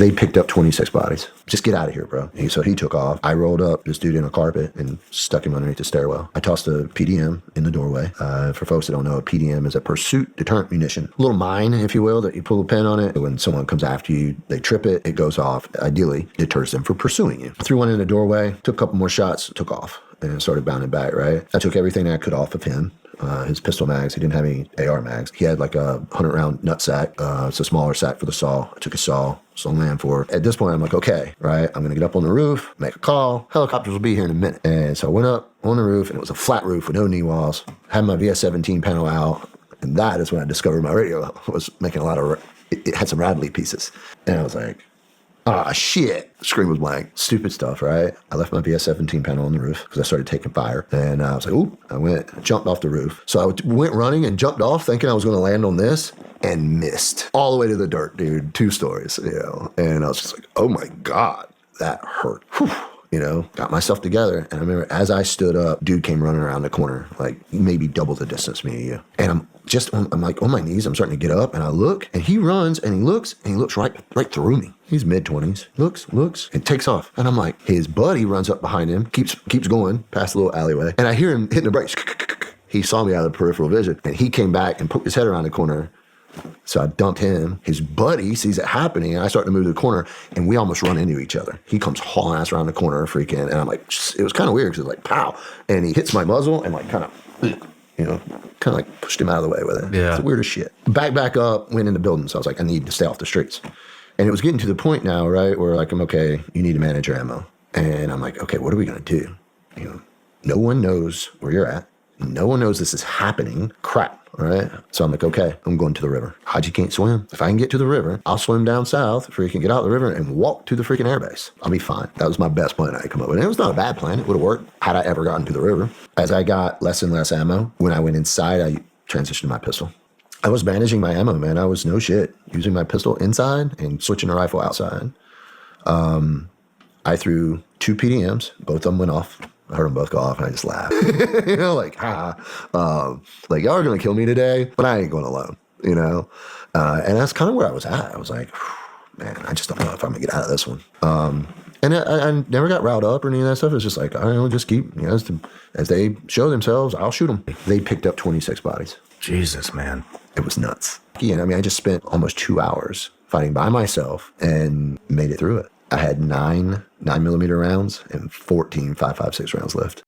They picked up 26 bodies. Just get out of here, bro. So he took off. I rolled up this dude in a carpet and stuck him underneath the stairwell. I tossed a PDM in the doorway. For folks that don't know, a PDM is a pursuit deterrent munition. A little mine, if you will, that you pull a pin on it. When someone comes after you, they trip it, it goes off. Ideally, deters them from pursuing you. Threw one in the doorway, took a couple more shots, took off, and started bounding back, right? I took everything I could off of him. His pistol mags, he didn't have any AR mags. He had like a 100-round nut sack. It's a smaller sack for the saw. I took a saw, so land for. At this point, I'm like, okay, right? I'm gonna get up on the roof, make a call. Helicopters will be here in a minute. And so I went up on the roof, and it was a flat roof with no knee walls. Had my VS-17 panel out, and that is when I discovered my radio was making a lot of. It had some rattly pieces, and I was like, ah, shit. The screen was blank. Stupid stuff, right? I left my VS-17 panel on the roof because I started taking fire. And I was like, ooh, jumped off the roof. So I went running and jumped off thinking I was going to land on this and missed all the way to the dirt, dude. 2 stories, And I was just like, oh my God, that hurt. Whew. Got myself together. And I remember as I stood up, dude came running around the corner, like maybe double the distance me and you. And I'm like on my knees. I'm starting to get up and I look and he runs and he looks right through me. He's mid-20s, looks, and takes off. And I'm like, his buddy runs up behind him, keeps going past the little alleyway. And I hear him hitting the brakes. He saw me out of the peripheral vision and he came back and poked his head around the corner. So I dumped him. His buddy sees it happening, and I start to move to the corner, and we almost run into each other. He comes hauling ass around the corner, freaking, and I'm like, it was kind of weird because it was like, pow, and he hits my muzzle and like kind of like pushed him out of the way with it. Yeah. It's the weirdest shit. Back up, went in the building, so I was like, I need to stay off the streets. And it was getting to the point now, right, where like, I'm okay, you need to manage your ammo. And I'm like, okay, what are we going to do? No one knows where you're at. No one knows this is happening. Crap. All right. So I'm like, okay, I'm going to the river. Haji can't swim. If I can get to the river, I'll swim down south, freaking get out of the river and walk to the freaking airbase. I'll be fine. That was my best plan I could come up with. And it was not a bad plan. It would have worked had I ever gotten to the river. As I got less and less ammo, when I went inside, I transitioned to my pistol. I was managing my ammo, man. I was no shit. Using my pistol inside and switching the rifle outside. I threw 2 PDMs. Both of them went off. I heard them both go off, and I just laughed. Like, like, y'all are going to kill me today, but I ain't going alone, And that's kind of where I was at. I was like, man, I just don't know if I'm going to get out of this one. And I never got riled up or any of that stuff. It's just like, I don't know, just keep, as they show themselves, I'll shoot them. They picked up 26 bodies. Jesus, man. It was nuts. Yeah, I just spent almost 2 hours fighting by myself and made it through it. I had 9 9mm rounds and 14 5.56 rounds left.